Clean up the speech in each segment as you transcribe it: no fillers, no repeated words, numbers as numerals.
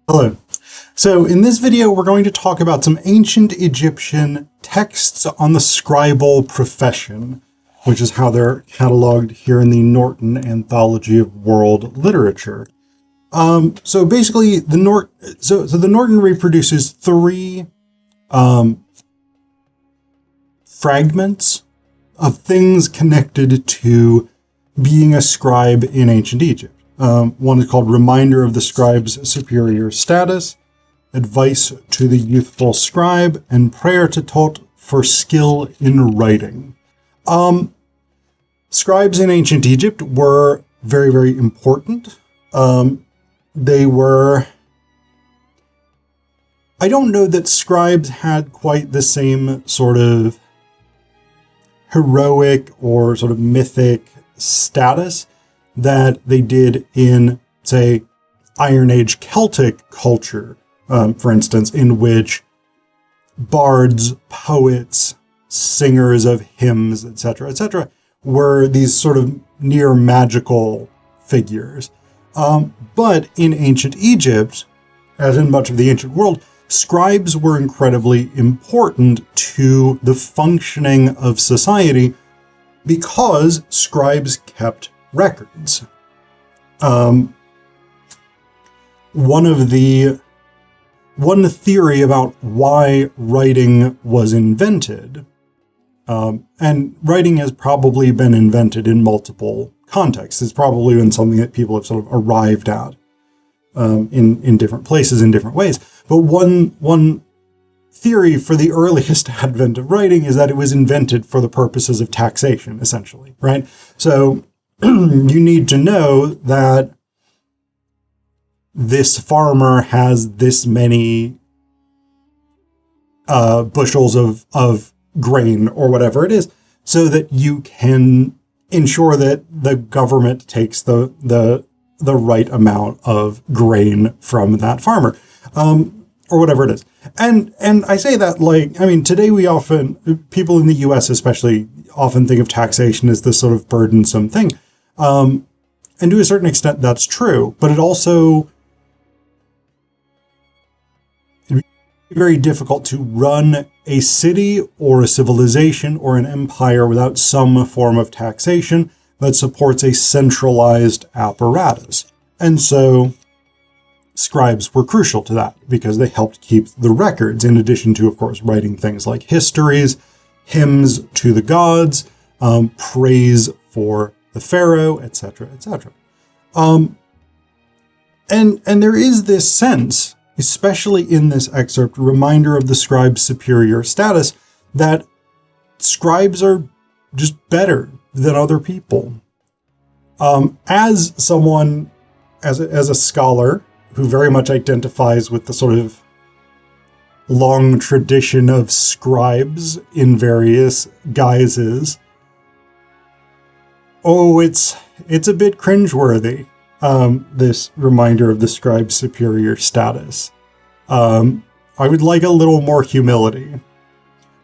Hello. So in this video, we're going to talk about some ancient Egyptian texts on the scribal profession, which is how they're cataloged here in the Norton Anthology of World Literature. So basically, the Norton reproduces three fragments of things connected to being a scribe in ancient Egypt. One is called Reminder of the Scribe's Superior Status, Advice to the Youthful Scribe, and Prayer to Thoth for Skill in Writing. Scribes in ancient Egypt were very, very important. They were... I don't know that scribes had quite the same sort of heroic or sort of mythic status that they did in, say, Iron Age Celtic culture, for instance, in which bards, poets, singers of hymns, etc., were these sort of near magical figures. But in ancient Egypt, as in much of the ancient world, scribes were incredibly important to the functioning of society because scribes kept records. One theory about why writing was invented, and writing has probably been invented in multiple contexts. It's probably been something that people have sort of arrived at in different places in different ways. But one theory for the earliest advent of writing is that it was invented for the purposes of taxation, essentially, right? So you need to know that this farmer has this many bushels of grain or whatever it is, so that you can ensure that the government takes the right amount of grain from that farmer, or whatever it is. And I say that, like, I mean, today people in the US especially often think of taxation as this sort of burdensome thing. And to a certain extent, that's true, but it'd be very difficult to run a city or a civilization or an empire without some form of taxation that supports a centralized apparatus. And so scribes were crucial to that because they helped keep the records, in addition to, of course, writing things like histories, hymns to the gods, praise for the pharaoh, etc., etc. And there is this sense, especially in this excerpt, reminder of the scribe's superior status, that scribes are just better than other people. As someone, as a scholar who very much identifies with the sort of long tradition of scribes in various guises, it's a bit cringeworthy, this reminder of the scribe's superior status. I would like a little more humility.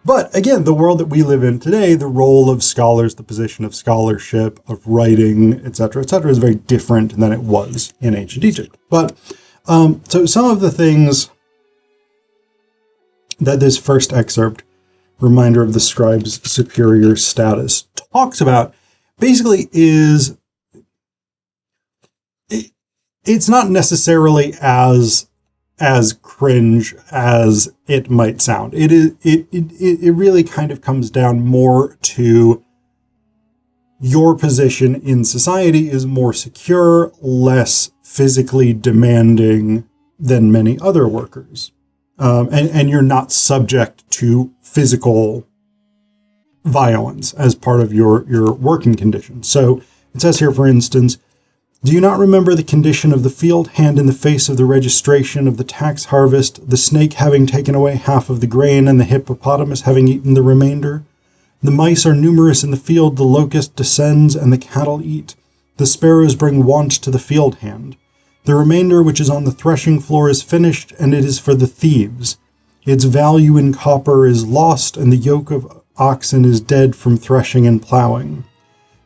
But again, the world that we live in today, the role of scholars, the position of scholarship, of writing, etc., is very different than it was in ancient Egypt. But so some of the things that this first excerpt, reminder of the scribe's superior status, talks about basically is, it's not necessarily as cringe as it might sound. It really kind of comes down more to your position in society is more secure, less physically demanding than many other workers. And you're not subject to physical violence as part of your working conditions. So it says here, for instance, do you not remember the condition of the field hand in the face of the registration of the tax harvest, the snake having taken away half of the grain and the hippopotamus having eaten the remainder? The mice are numerous in the field, the locust descends and the cattle eat. The sparrows bring want to the field hand. The remainder which is on the threshing floor is finished, and it is for the thieves. Its value in copper is lost, and the yoke of oxen is dead from threshing and plowing.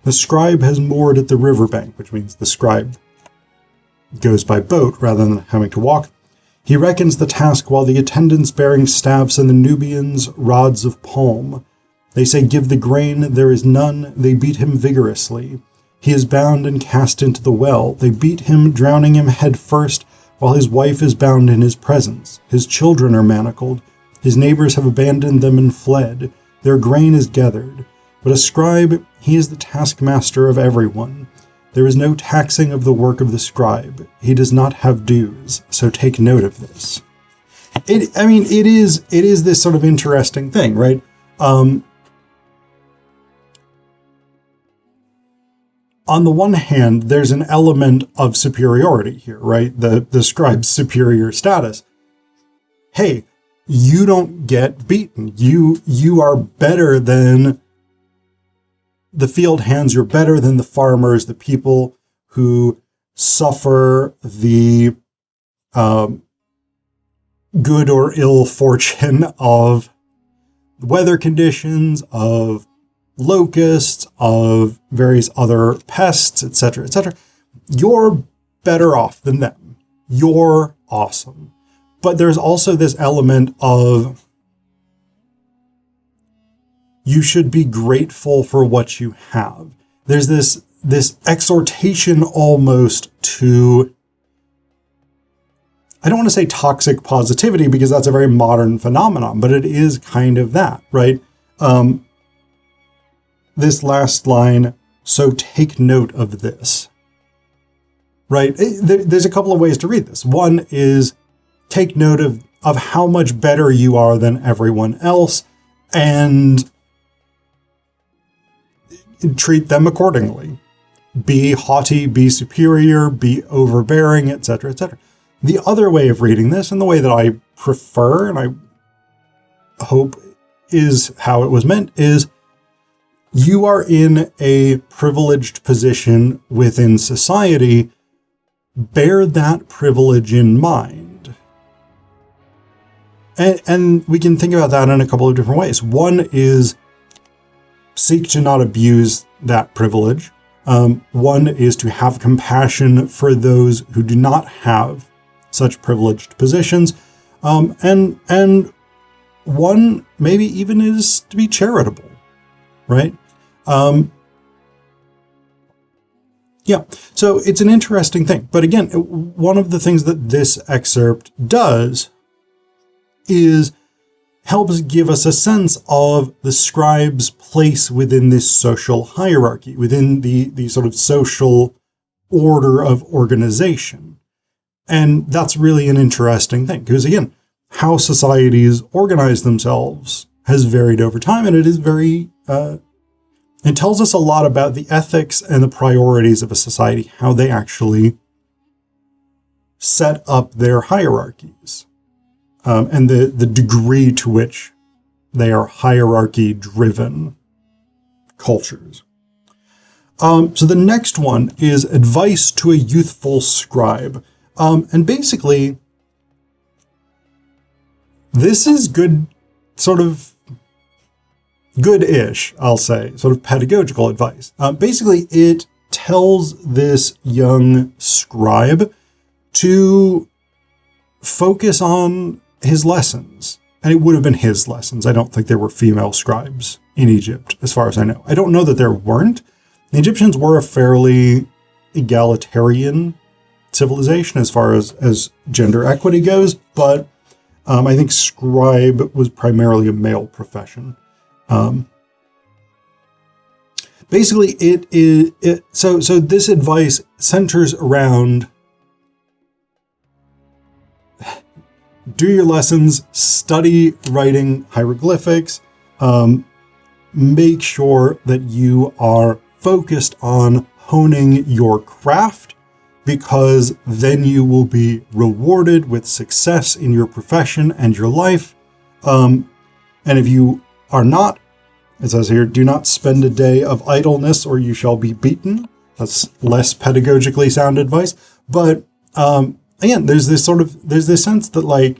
The scribe has moored at the riverbank, which means the scribe goes by boat rather than having to walk. He reckons the task while the attendants bearing staffs and the Nubians rods of palm. They say, give the grain, there is none. They beat him vigorously. He is bound and cast into the well. They beat him, drowning him head first, while his wife is bound in his presence. His children are manacled. His neighbors have abandoned them and fled. Their grain is gathered. But a scribe, he is the taskmaster of everyone. There is no taxing of the work of the scribe. He does not have dues, so take note of this. It is this sort of interesting thing, right? On the one hand, there's an element of superiority here, right? The scribe's superior status. Hey, you don't get beaten. You are better than the field hands. You're better than the farmers, the people who suffer the good or ill fortune of weather conditions, of locusts, of various other pests, etc., etc. You're better off than them. You're awesome. But there's also this element of you should be grateful for what you have. There's this exhortation almost to, I don't want to say toxic positivity because that's a very modern phenomenon, but it is kind of that, right? This last line, so take note of this, right? There's a couple of ways to read this. One is take note of how much better you are than everyone else and treat them accordingly. Be haughty, be superior, be overbearing, etc., etc. The other way of reading this, and the way that I prefer, and I hope is how it was meant, is you are in a privileged position within society. Bear that privilege in mind. And we can think about that in a couple of different ways. One is seek to not abuse that privilege. One is to have compassion for those who do not have such privileged positions. And one maybe even is to be charitable, right? Yeah, so it's an interesting thing. But again, one of the things that this excerpt does is helps give us a sense of the scribe's place within this social hierarchy, within the sort of social order of organization. And that's really an interesting thing, because again, how societies organize themselves has varied over time, and it is very, it tells us a lot about the ethics and the priorities of a society, how they actually set up their hierarchies. And the degree to which they are hierarchy-driven cultures. So the next one is advice to a youthful scribe. And basically, this is good, sort of good-ish, I'll say, sort of pedagogical advice. Basically, it tells this young scribe to focus on his lessons. And it would have been his lessons. I don't think there were female scribes in Egypt, as far as I know. I don't know that there weren't. The Egyptians were a fairly egalitarian civilization as far as gender equity goes, but I think scribe was primarily a male profession. Basically, so this advice centers around do your lessons, study writing hieroglyphics, make sure that you are focused on honing your craft, because then you will be rewarded with success in your profession and your life. And if you are not, it says here, do not spend a day of idleness or you shall be beaten. That's less pedagogically sound advice. But again, there's this sense that, like,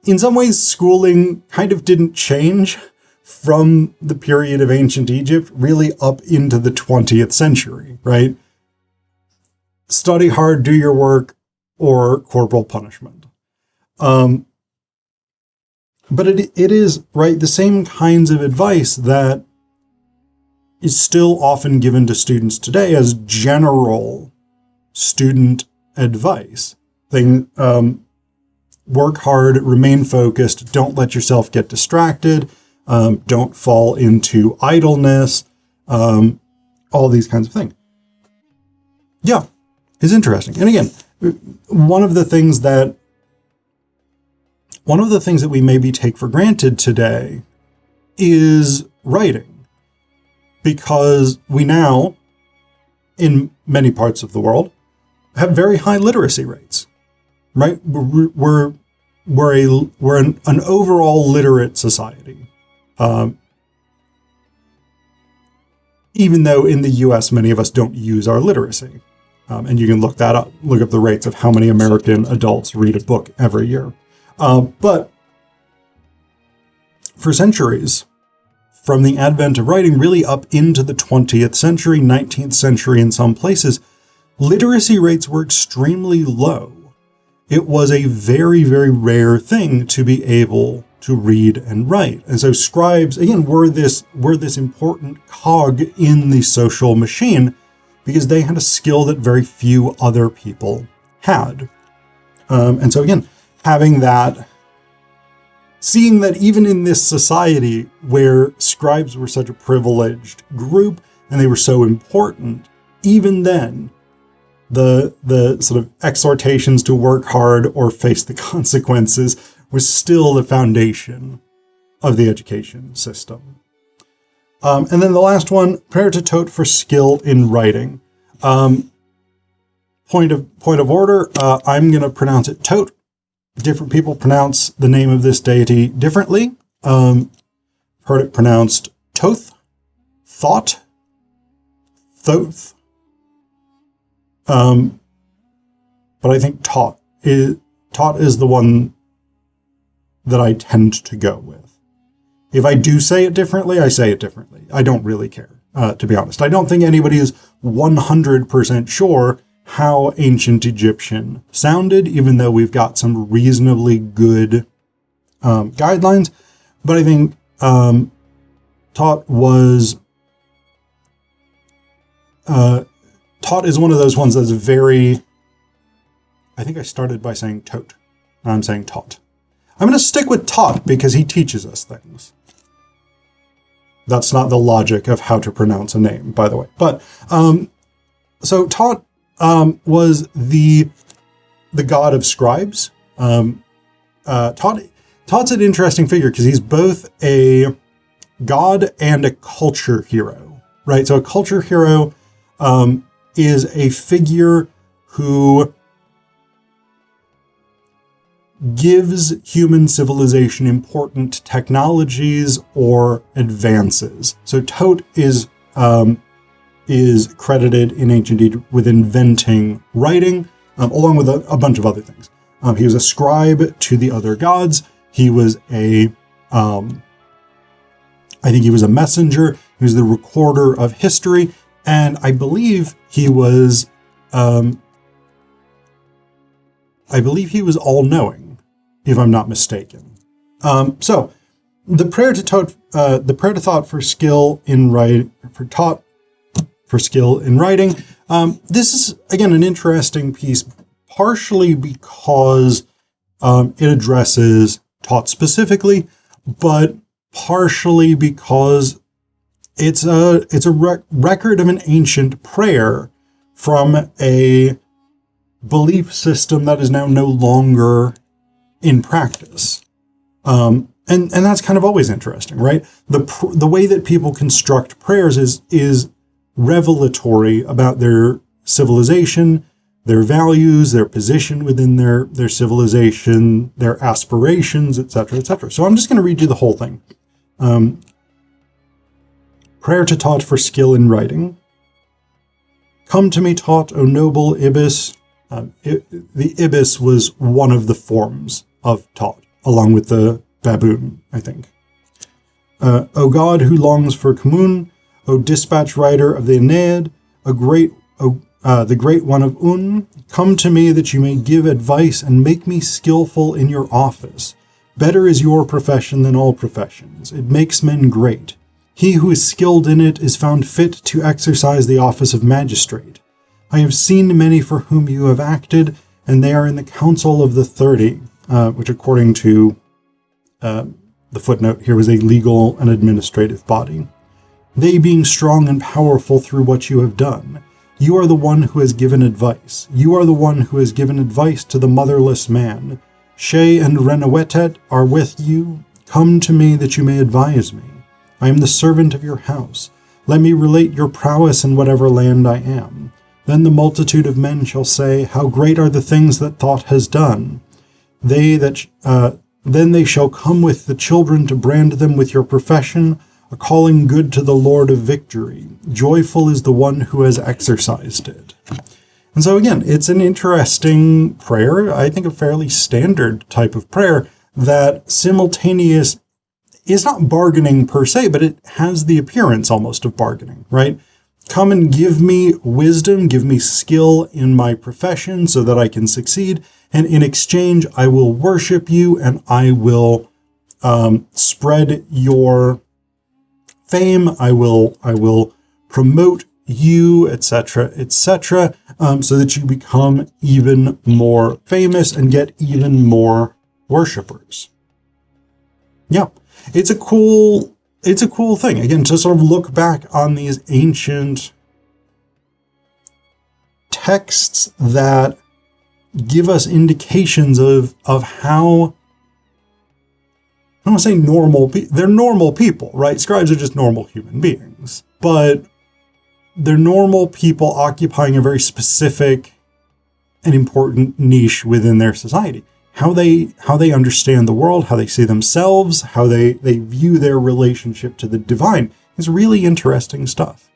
in some ways, schooling kind of didn't change from the period of ancient Egypt really up into the 20th century, right? Study hard, do your work, or corporal punishment. But it is, right, the same kinds of advice that is still often given to students today as general student advice. Work hard, remain focused, don't let yourself get distracted, don't fall into idleness, all these kinds of things. Yeah, it's interesting. And again, one of the things that we maybe take for granted today is writing, because we now, in many parts of the world, have very high literacy rates, right? We're an overall literate society. Even though in the US, many of us don't use our literacy. And you can look that up, look up the rates of how many American adults read a book every year. But for centuries, from the advent of writing really up into the 20th century, 19th century in some places, literacy rates were extremely low. It was a very, very rare thing to be able to read and write. And so scribes, again, were this important cog in the social machine because they had a skill that very few other people had. And so again, having that, seeing that even in this society where scribes were such a privileged group and they were so important, even then, the sort of exhortations to work hard or face the consequences was still the foundation of the education system. And then the last one, prayer to Thoth for skill in writing. Point of order, I'm going to pronounce it Thoth. Different people pronounce the name of this deity differently. Heard it pronounced Thoth, Thought, Thoth. But I think Thoth is the one that I tend to go with. If I do say it differently, I say it differently. I don't really care, to be honest. I don't think anybody is 100% sure how ancient Egyptian sounded, even though we've got some reasonably good guidelines. But I think Thoth is one of those ones that's very... I think I started by saying Thoth. Now I'm saying Thoth. I'm going to stick with Thoth because he teaches us things. That's not the logic of how to pronounce a name, by the way. But so Thoth was the god of scribes. Thoth's an interesting figure because he's both a god and a culture hero, right? So a culture hero is a figure who gives human civilization important technologies or advances. So Thoth is credited in ancient Egypt with inventing writing, along with a bunch of other things. He was a scribe to the other gods. He was I think he was a messenger. He was the recorder of history. And I believe he was all-knowing, if I'm not mistaken. So the prayer to Thoth for skill in writing, this is again an interesting piece, partially because it addresses Thoth specifically, but partially because it's a record of an ancient prayer from a belief system that is now no longer in practice. And that's kind of always interesting, right? The way that people construct prayers is revelatory about their civilization, their values, their position within their civilization, their aspirations, etc., etc. So I'm just going to read you the whole thing. Prayer to Thoth for skill in writing. Come to me, Thoth, O noble Ibis. The Ibis was one of the forms of Thoth, along with the baboon, I think. O God who longs for Kmun, O dispatch rider of the Aeneid, O the great one of Un, come to me that you may give advice and make me skillful in your office. Better is your profession than all professions. It makes men great. He who is skilled in it is found fit to exercise the office of magistrate. I have seen many for whom you have acted, and they are in the council of the 30, which according to the footnote here was a legal and administrative body. They being strong and powerful through what you have done. You are the one who has given advice. You are the one who has given advice to the motherless man. Shay and Renawetet are with you. Come to me that you may advise me. I am the servant of your house. Let me relate your prowess in whatever land I am. Then the multitude of men shall say, how great are the things that Thoth has done. Then they shall come with the children to brand them with your profession, a calling good to the Lord of victory. Joyful is the one who has exercised it. And so again, it's an interesting prayer, I think a fairly standard type of prayer that simultaneous is not bargaining per se, but it has the appearance almost of bargaining, right? Come and give me wisdom, give me skill in my profession so that I can succeed. And in exchange, I will worship you and I will spread your fame. I will promote you, etc., etc., so that you become even more famous and get even more worshipers. Yeah, it's a cool thing. Again, to sort of look back on these ancient texts that give us indications of how, I don't want to say normal, they're normal people, right? Scribes are just normal human beings, but they're normal people occupying a very specific and important niche within their society. How they understand the world, how they see themselves, how they view their relationship to the divine is really interesting stuff.